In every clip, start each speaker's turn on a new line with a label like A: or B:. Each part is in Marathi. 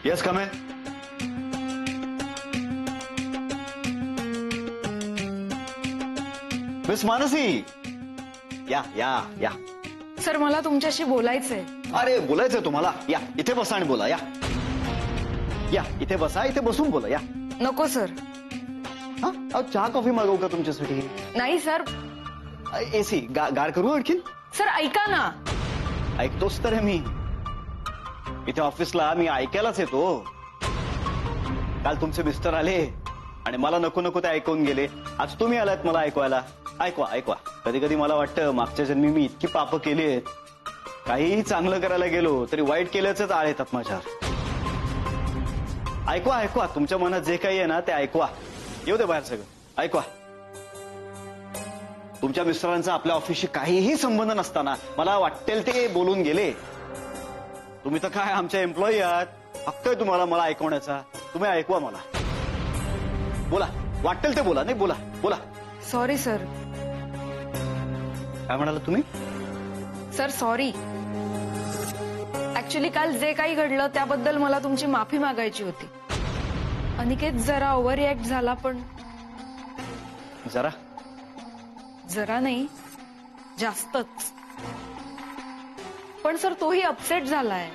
A: Yes come in. Miss Mansi, या या या.
B: सर मला तुमच्याशी बोलायचंय.
A: अरे बोलायचंय तुम्हाला? या इथे बसा आणि बोला. या या इथे बसा, इथे बसून बोला. या.
B: नको सर.
A: हा चहा कॉफी मागवू का तुमच्यासाठी?
B: नाही सर.
A: एसी गार करू आणखीन?
B: सर ऐका ना.
A: ऐकतोच तर आहे मी. इथे ऑफिसला मी ऐकायलाच येतो. काल तुमचे मिस्टर आले आणि मला नको नको ते ऐकून गेले. आज तुम्ही आलात मला ऐकवायला. ऐकवा ऐकवा. कधी कधी मला वाटतं मागच्या जन्मी मी इतकी पापं केली आहेत, काहीही चांगलं करायला गेलो तरी वाईट केल्याचंच आळ येतात माझ्यावर. ऐकवा ऐकवा. तुमच्या मनात जे काही आहे ना ते ऐकवा. येऊ दे बाहेर सगळं. ऐकवा. तुमच्या मिस्टरांचा आपल्या ऑफिसशी काहीही संबंध नसताना मला वाटेल ते बोलून गेले. तुम्ही तर काय आमच्या एम्प्लॉई आहात. हक्क आहे तुम्हाला मला ऐकवण्याचा. तुम्ही ऐकवा मला. बोला. वाटेल ते बोला. नाही बोला बोला.
B: Sorry sir.
A: काय म्हणाला तुम्ही?
B: Sir sorry. ऍक्च्युली काल जे काही घडलं त्याबद्दल मला तुमची माफी मागायची होती. अनिकेत जरा ओव्हर रिॲक्ट झाला, पण
A: जरा
B: जरा नाही जास्तच. पण सर तोही अपसेट झालाय.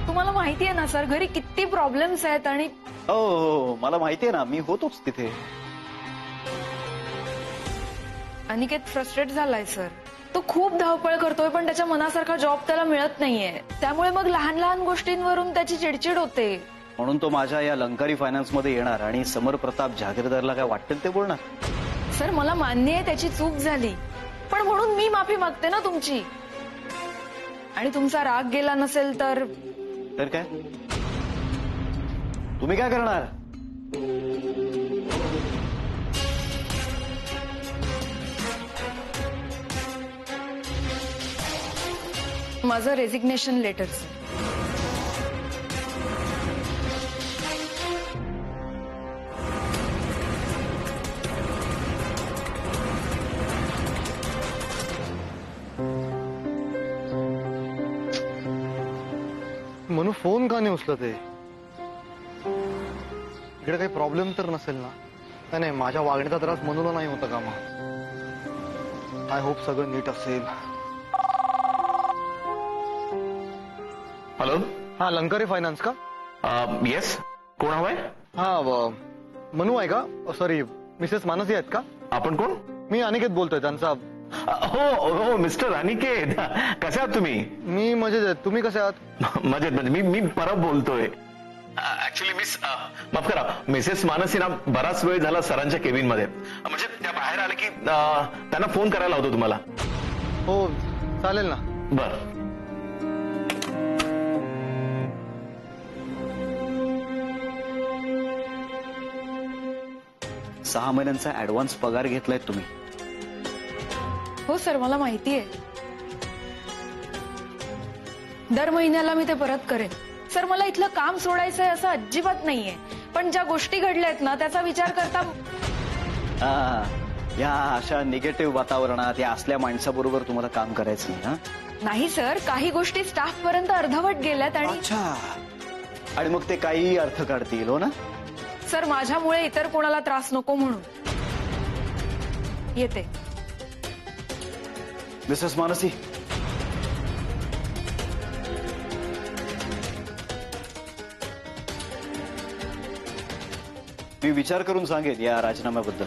B: तुम्हाला माहिती आहे ना सर, घरी किती प्रॉब्लेम्स आहेत. आणि
A: हो मला माहिती आहे ना, मी होतोच तिथे.
B: अनिकेत फ्रस्ट्रेट झालाय सर. तो खूप धावपळ करतोय पण त्याच्या मनासारखा जॉब त्याला मिळत नाहीये. त्यामुळे मग लहान लहान गोष्टींवरून त्याची चिडचिड होते.
A: म्हणून तो माझ्या या लंकारी फायनान्स मध्ये येणार आणि समर प्रताप जहागीरदारला काय वाटेल ते बोलणार.
B: सर मला मान्य आहे त्याची चूक झाली, पण म्हणून मी माफी मागते ना तुमची. आणि तुमचा राग गेला नसेल तर
A: काय तुम्ही काय करणार?
B: माझं रेझिग्नेशन लेटर.
C: मनू फोन का नाही उचलत आहे? इकडे काही प्रॉब्लेम तर नसेल ना? नाही माझ्या वागण्याचा त्रास मनूला नाही होता का? मग आय होप सगळं नीट असेल.
D: हॅलो.
C: हा लंकारी फायनान्स का?
D: येस. कोण हवाय?
C: हा मनू आहे का? सॉरी मिसेस मानसी आहेत का?
D: आपण कोण?
C: मी अनिकेत बोलतोय त्यांचा.
D: हो हो मिस्टर अनिकेत. कसे आहात तुम्ही?
C: मी मजेत आहे. तुम्ही कसे आहात?
D: मजेत. म्हणजे मी परब बोलतोय. ऍक्च्युली मिस माफ करा, मिसेस मानसी ना बराच वेळ झाला सरांच्या केबिन मध्ये. म्हणजे त्या बाहेर आले की त्यांना फोन करायला होतो तुम्हाला.
C: हो चालेल ना.
D: बर.
A: 6 महिन्यांचा ऍडव्हान्स पगार घेतलाय तुम्ही.
B: हो सर मला माहिती आहे. दर महिन्याला मी ते परत करेन. सर मला इथलं काम सोडायचंय असं अजिबात नाहीये, पण ज्या गोष्टी घडल्यात ना त्याचा विचार करता.
A: या अशा निगेटिव्ह वातावरणात या असल्या माणसाबरोबर तुम्हाला काम करायचं नाही. हा
B: नाही सर, काही गोष्टी स्टाफ पर्यंत अर्धवट गेल्यात. आणि
A: अच्छा. आणि मग ते काही अर्थ काढतील हो ना?
B: सर माझ्यामुळे इतर कोणाला त्रास नको म्हणून येते.
A: मिसेस मानसी, मी विचार करून सांगेन या राजीनाम्याबद्दल.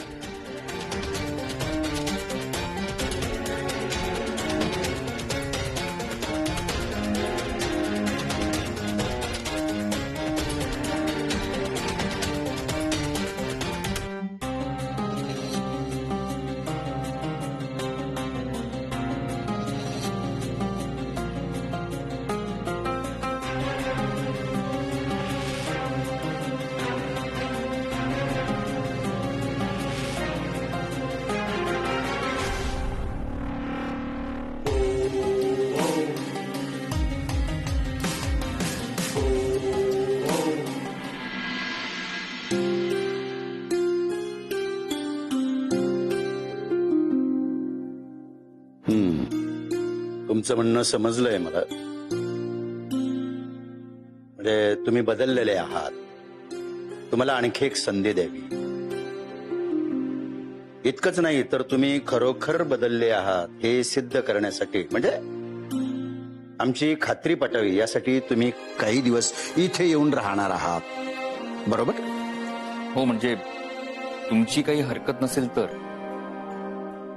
E: तुमचं म्हणणं समजलंय मला, पण म्हणजे तुम्ही बदललेले आहात. तुम्हाला आणखी एक संधी द्यावी. इतकंच नाही तर तुम्ही खरोखर बदलले आहात हे सिद्ध करण्यासाठी, म्हणजे आमची खात्री पटावी यासाठी तुम्ही काही दिवस इथे येऊन राहणार आहात, बरोबर?
F: हो, म्हणजे तुमची काही हरकत नसेल तर.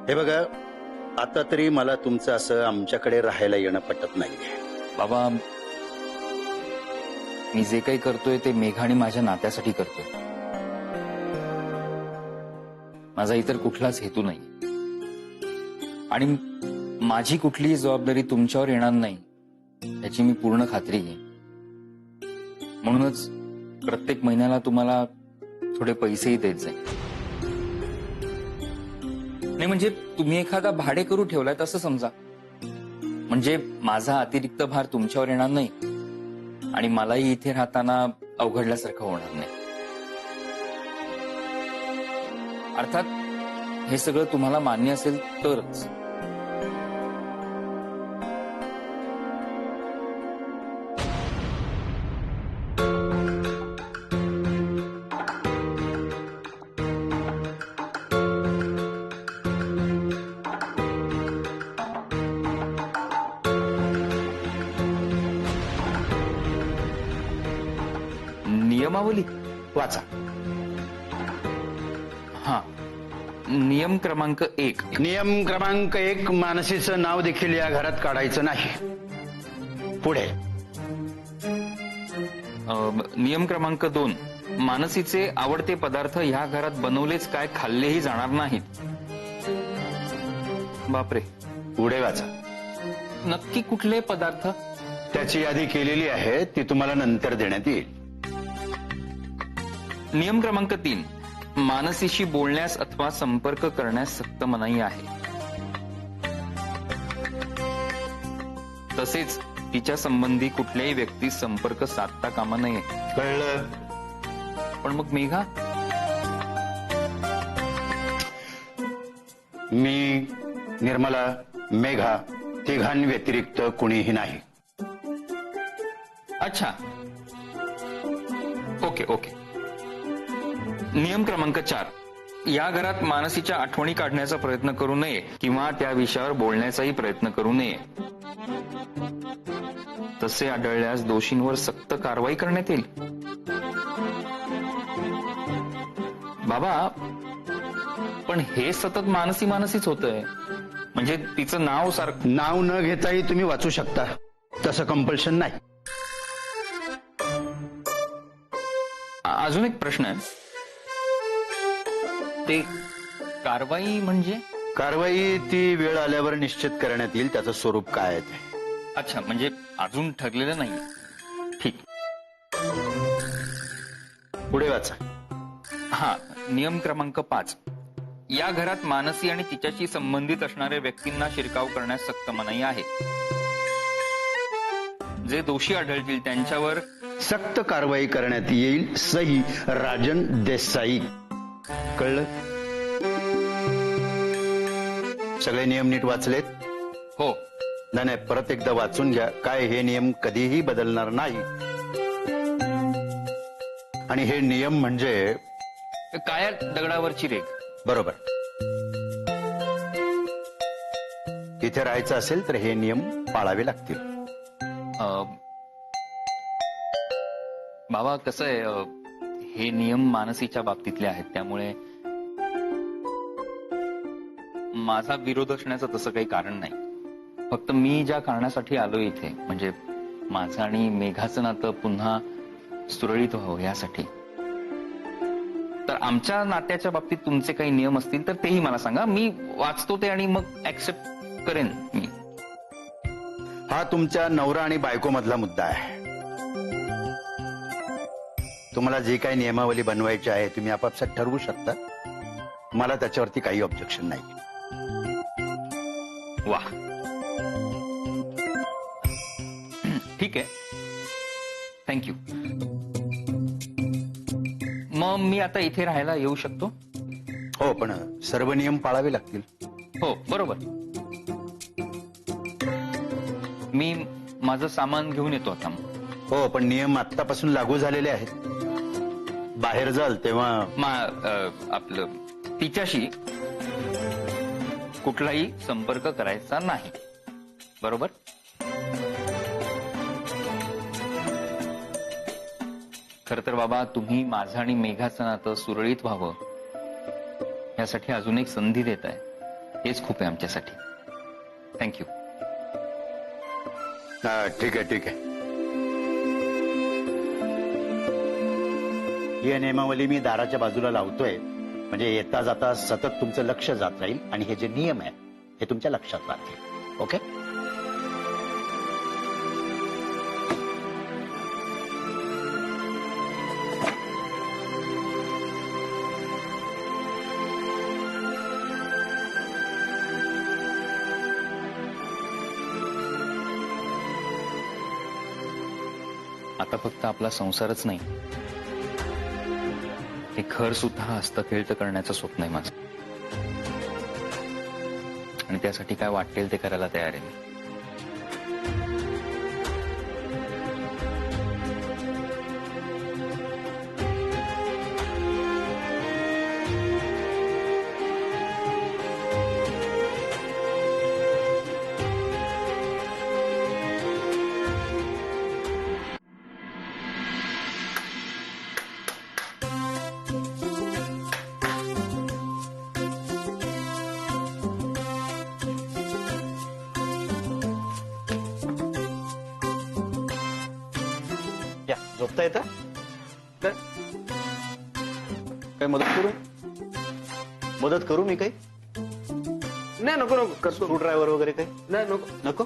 E: हे बघा, आता तरी मला तुमचं असं आमच्याकडे राहायला येणं पटत नाहीये.
F: बाबा, मी जे काही करतोय ते मेघा आणि माझ्या नात्यासाठी करतोय. माझा इतर कुठलाच हेतू नाही. आणि माझी कुठलीही जबाबदारी तुमच्यावर येणार नाही याची मी पूर्ण खात्री घेईन. म्हणूनच प्रत्येक महिन्याला तुम्हाला थोडे पैसेही देत जाईल. नाही म्हणजे तुम्ही एखादा भाडेकरू ठेवलाय तसं समजा. म्हणजे माझा अतिरिक्त भार तुमच्यावर येणार नाही आणि मलाही इथे राहताना अवघडल्यासारखं होणार नाही. अर्थात हे सगळं तुम्हाला मान्य असेल तरच. नियमावली
E: वाचा.
F: हा, नियम क्रमांक 1.
E: नियम क्रमांक 1, मानसीचं नाव देखील या घरात काढायचं नाही. पुढे.
F: नियम क्रमांक 2, मानसीचे आवडते पदार्थ ह्या घरात बनवलेच काय खाल्लेही जाणार नाहीत. बापरे,
E: पुढे वाचा.
F: नक्की कुठले पदार्थ?
E: त्याची यादी केलेली आहे, ती तुम्हाला नंतर देण्यात येईल.
F: नियम क्रमांक 3, मानसीशी बोलण्यास अथवा संपर्क करण्यास सक्त मनाई आहे. तसेच तिच्या संबंधी कुठल्याही व्यक्तीस संपर्क साधता कामा नये.
E: कळलं?
F: पण मग मेघा?
E: मी, निर्मला, मेघा तिघांव्यतिरिक्त कुणीही नाही.
F: अच्छा, ओके ओके. नियम क्रमांक 4, या घरात मानसीच्या आठवणी काढण्याचा प्रयत्न करू नये किंवा त्या विषयावर बोलण्याचाही प्रयत्न करू नये. तसे आढळल्यास दोषींवर सक्त कारवाई करण्यात येईल. बाबा, पण हे सतत मानसी मानसीच होतंय. म्हणजे तिचं नाव सारखं.
E: नाव न घेताही तुम्ही वाचू शकता, तसं कंपल्शन नाही.
F: अजून एक प्रश्न आहे. ते कारवाई म्हणजे?
E: कारवाई ती वेळ आल्यावर निश्चित करण्यात येईल. त्याचं स्वरूप काय आहे ते.
F: अच्छा, म्हणजे अजून ठरलेलं नाही. ठीक.
E: पुढे वाचा.
F: हा, नियम क्रमांक 5, या घरात मानसी आणि तिच्याशी संबंधित असणाऱ्या व्यक्तींना शिरकाव करण्यास सक्त मनाई आहे. जे दोषी आढळतील त्यांच्यावर
E: सक्त कारवाई करण्यात येईल. सही राजन देसाई. कळलं? सगळे नियम नीट वाचलेत?
F: हो.
E: नाही, परत एकदा वाचून घ्या. काय हे नियम कधीही बदलणार नाही. आणि हे नियम म्हणजे
F: काळ्या दगडावरची रेघ.
E: बरोबर. इथे राहायचं असेल तर हे नियम पाळावे लागतील.
F: बाबा, कसं आहे, हे नियम मानसीच्या बाबतीतले आहेत, त्यामुळे माझा विरोध असण्याचं तसं काही कारण नाही. फक्त मी ज्या कारणासाठी आलो इथे, म्हणजे माझं आणि मेघाचं नातं पुन्हा सुरळीत व्हावं यासाठी. तर आमच्या नात्याच्या बाबतीत तुमचे काही नियम असतील तर तेही मला सांगा. मी वाचतो ते आणि मग ऍक्सेप्ट करेन मी.
E: हा तुमच्या नवरा आणि बायको मधला मुद्दा आहे. तुम्हाला जे काही नियमावली बनवायची आहे तुम्ही आपापसात ठरवू शकता. मला त्याच्यावरती काही ऑब्जेक्शन नाही.
F: वा, ठीक आहे, थँक्यू. मग मी आता इथे राहायला येऊ शकतो?
E: हो, पण सर्व नियम पाळावे लागतील.
F: हो, बरोबर. मी माझं सामान घेऊन येतो आता.
E: हो, पण नियम आत्तापासून लागू झालेले आहेत. बाहेर जाल तेव्हा
F: आपलं तिच्याशी कुठलाही संपर्क करायचा नाही, बरोबर? खर तर बाबा, तुम्ही माझं आणि मेघाचं नातं सुरळीत व्हावं यासाठी अजून एक संधी देताय, हेच खूप आहे आमच्यासाठी. थँक्यू.
E: ठीक आहे, ठीक आहे. ही नियमावली मी दाराच्या बाजूला लावतोय, म्हणजे येता जाता सतत तुमचं लक्ष जात राहील आणि हे जे नियम आहेत हे तुमच्या लक्षात राहतील. ओके?
F: आता फक्त आपला संसारच नाही, हे घर सुद्धा हस्तखेळतं करण्याचं स्वप्न आहे माझं, आणि त्यासाठी काय वाटेल ते करायला तयार आहे मी.
A: या, झोपता येतं? काय मदत करू मी काही?
C: नाही, नको नको करतो.
A: स्क्रू ड्रायव्हर वगैरे काही
C: नाही, नको.
A: नको?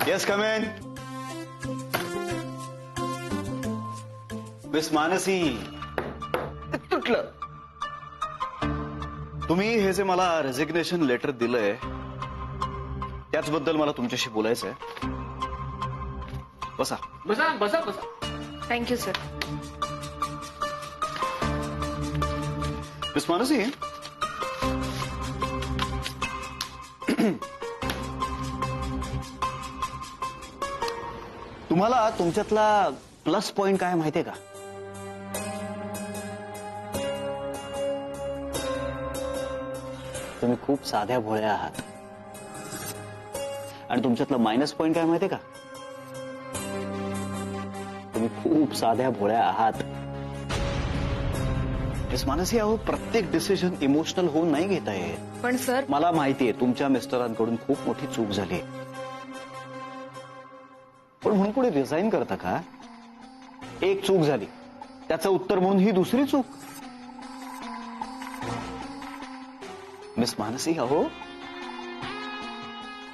A: Yes, come in. Miss Mansi,
C: तुटलं.
A: तुम्ही हे जे मला रेजिग्नेशन लेटर दिलंय त्याचबद्दल मला तुमच्याशी बोलायचंय. बसा.
C: बसा बसा बसा.
B: Thank you sir.
A: मिस मानसी, तुम्हाला तुमच्यातला प्लस पॉइंट काय माहितीये का? तुम्ही खूप साध्या भोळ्या आहात. आणि तुमच्यातला मायनस पॉइंट काय माहितीये का? तुम्ही खूप साध्या भोळ्या आहात. मिस मानसी, अहो प्रत्येक डिसिजन इमोशनल होऊन नाही घेता येत.
B: पण सर,
A: मला माहितीये तुमच्या मिस्टरांकडून खूप मोठी चूक झाली, पण म्हणून कोणी रिझाईन करता का? एक चूक झाली त्याचं उत्तर म्हणून ही दुसरी चूक. मिस मानसी, अहो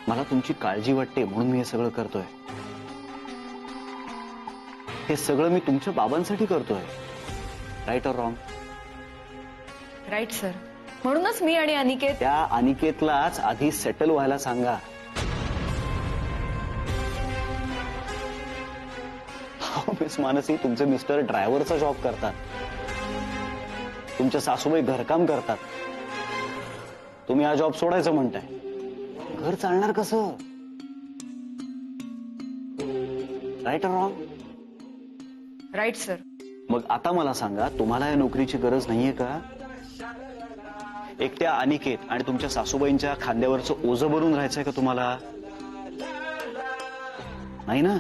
A: मला तुमची काळजी वाटते म्हणून मी हे सगळं करतोय. हे सगळं मी तुमच्या बाबांसाठी करतोय. Right or wrong?
B: Right sir. म्हणूनच मी आणि अनिकेत
A: त्या अनिकेतलाच आधी सेटल व्हायला सांगा. मिस मानसी, तुमचे मिस्टर ड्रायव्हरचा जॉब करतात, तुमच्या सासूबाई घरकाम करतात, तुम्ही हा जॉब सोडायचं म्हणताय. घर चालणार कसं? Right or wrong?
B: Right sir.
A: मग आता मला सांगा, तुम्हाला या नोकरीची गरज नाहीये का? एकट्या अनिकेत आणि तुमच्या सासूबाईंच्या खांद्यावरचं ओझं बनून राहायचंय का तुम्हाला? नाही ना?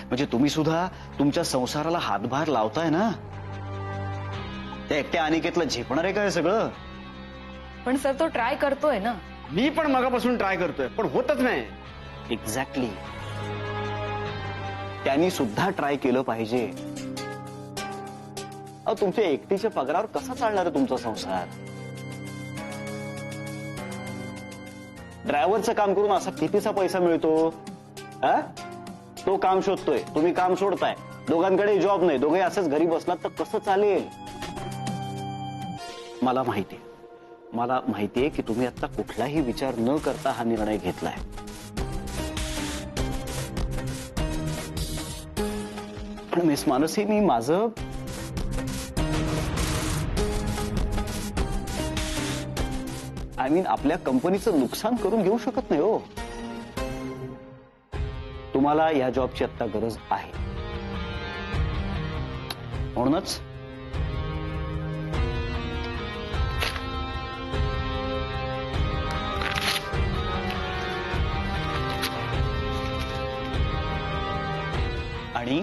A: म्हणजे तुम्ही सुद्धा तुमच्या संसाराला हातभार लावताय ना? त्या एकट्या अनिकेतला झेपणार आहे का हे सगळं?
B: पण सर, तो ट्राय करतोय ना.
C: मी पण मगापासून ट्राय करतोय, पण होतच नाही.
A: एक्झॅक्टली. त्यांनी सुद्धा ट्राय केलं पाहिजे. अहो, तुमच्या एकटीच्या पगारावर कसा चालणार आहे तुमचा संसार? ड्रायव्हरचं काम करून असा कितीचा पैसा मिळतो? तो काम शोधतोय, तुम्ही काम सोडताय, दोघांकडे जॉब नाही, दोघे असंच घरी बसलात तर कसं चालेल? मला माहितीये की तुम्ही आता कुठलाही विचार न करता हा निर्णय घेतलाय. पण मिस मानसी, मी माझं आय मीन आपल्या कंपनीचं नुकसान करून घेऊ शकत नाही हो. तुम्हाला या जॉबची आता गरज आहे म्हणूनच आणि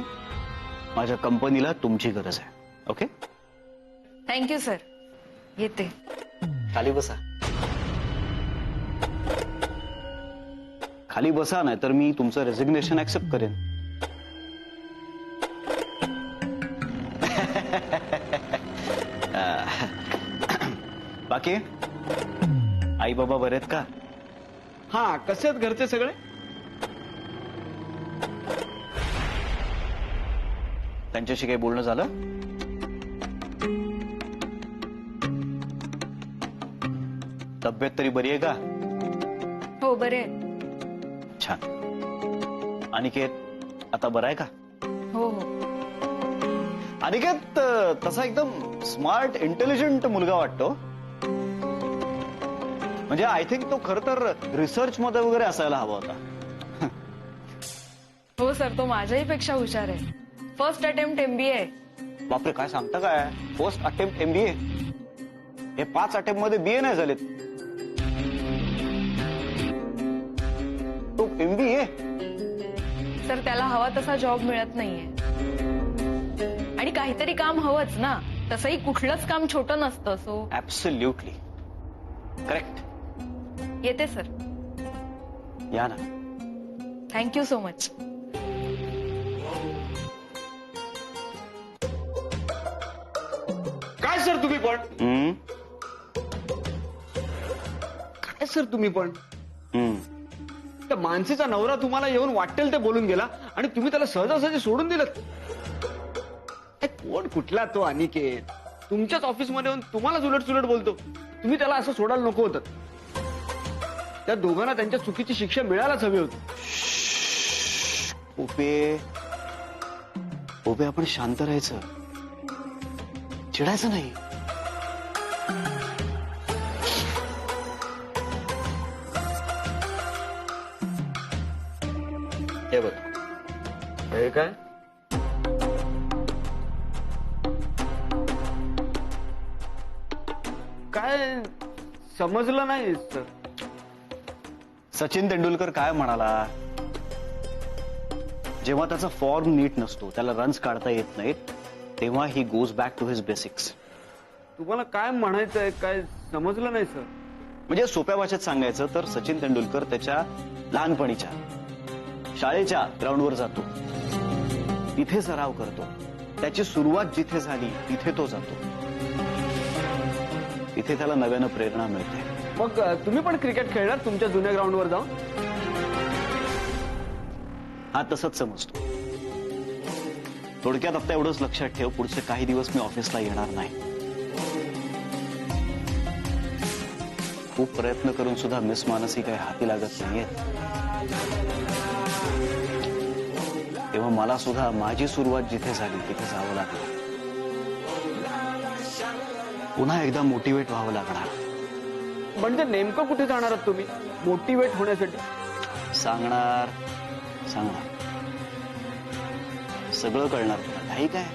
A: माझ्या कंपनीला तुमची गरज आहे. Okay,
B: thank you sir. येते.
A: खाली बसा. खाली बसा, नाही तर मी तुमचं रेजिग्नेशन ऍक्सेप्ट करेन. बाकी आई बाबा बरे आहेत का?
G: हा, कसे आहेत घरचे सगळे?
A: त्यांच्याशी काही बोलणं झालं? तब्येत तरी बरी आहे का?
B: हो, बरे आहे.
A: छान. अनिकेत आता बरा आहे का?
B: हो हो.
A: अनिकेत तसा एकदम स्मार्ट इंटेलिजंट मुलगा वाटतो. म्हणजे आय थिंक तो खर तर रिसर्च मध्ये वगैरे असायला हवा होता.
B: हो सर, तो माझ्याही पेक्षा हुशार आहे. First attempt MBA.
A: बापरे, काय सांगता काय? First attempt MBA. हे 5 अटेम्प्ट मध्ये BA नाही झालेत. तो MBA.
B: सर, त्याला हवा तसा जॉब मिळत नाहीये. आणि काहीतरी काम हवंच ना. तसंही कुठलंच काम छोटं नसतं. So
A: absolutely correct.
B: येते सर.
A: या ना.
B: Thank you so much.
G: काय सर तुम्ही पण? काय सर तुम्ही पण? त्या मानसीचा नवरा तुम्हाला येऊन वाटेल ते बोलून गेला आणि तुम्ही त्याला सहजासहजी सोडून दिलं. कोण कुठला तो अनिकेत? तुमच्याच ऑफिसमध्ये येऊन तुम्हालाच उलट सुलट बोलतो. तुम्ही त्याला असं सोडायला नको होतं. त्या दोघांना त्यांच्या चुकीची शिक्षा मिळायलाच हवी होती.
A: ओबे आपण शांत राहायचं, चिडायचं नाही. हे बघ,
G: हे काय? काय समजलं नाही सर.
A: सचिन तेंडुलकर काय म्हणाला? जेव्हा त्याचा फॉर्म नीट नसतो, त्याला रन्स काढता येत नाहीत, तेव्हा ही goes back to his basics.
G: तुम्हाला काय म्हणायचंय? काय समजलं नाही सर.
A: म्हणजे सोप्या भाषेत सांगायचं तर सचिन तेंडुलकर त्याच्या लहानपणीच्या शाळेच्या ग्राउंडवर जातो, तिथे सराव करतो. त्याची सुरुवात जिथे झाली तिथे तो जातो. तिथे त्याला नव्यानं प्रेरणा मिळते.
G: मग तुम्ही पण क्रिकेट खेळणार तुमच्या जुन्या ग्राउंडवर जाऊन?
A: हा तसंच समजतो. थोडक्यात आता एवढंच लक्षात ठेव, पुढचे काही दिवस मी ऑफिसला येणार नाही. खूप प्रयत्न करून सुद्धा मिस मानसी काही हाती लागत नाहीयेत. तेव्हा मला सुद्धा माझी सुरुवात जिथे झाली तिथे जावं लागलं. पुन्हा एकदा मोटिवेट व्हावं लागणार.
G: म्हणजे नेमकं कुठे जाणार आहात तुम्ही मोटिवेट होण्यासाठी?
A: सांगणार सगळं कळणार तुला. काही काय